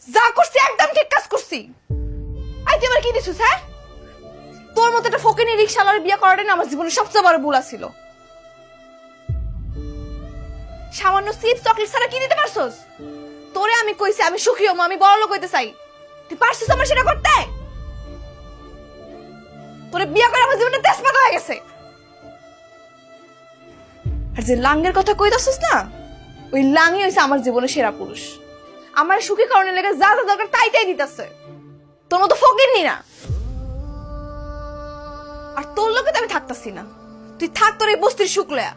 যা করছি একদম ঠিক কাজ করছি। আই তুই আমার কি দিছিস? হ্যাঁ, তোর মতো একটা ফকিনি রিকশাওয়ালার বিয়ে করাটাই না আমার জীবনের সবচেয়ে বড় ভুল ছিল। সামান্য চিপস চকলেট ছাড়া কি দিতে পারছস? তোরে আমি কইছি আমি সুখী হম, আমি বড় লোক হইতে চাই, তুই পারছিস আমার সেটা করতে? তোরে বিয়ে করে আমার জীবনটা তেজপাতা হয়ে গেছে। আর যে লাঙ্গের কথা কইতাছিস না, ওই লাঙ্গই হইছে আমার জীবনের সেরা পুরুষ। আমার সুখী কারণে লেগে যা যা দরকার তাই তাই দিতেছে। তোর মতো ফকিরনি না। আর তোর লোকে তো আমি থাকতাছি না, তুই থাক তোর এই বস্তির সুখ লয়া।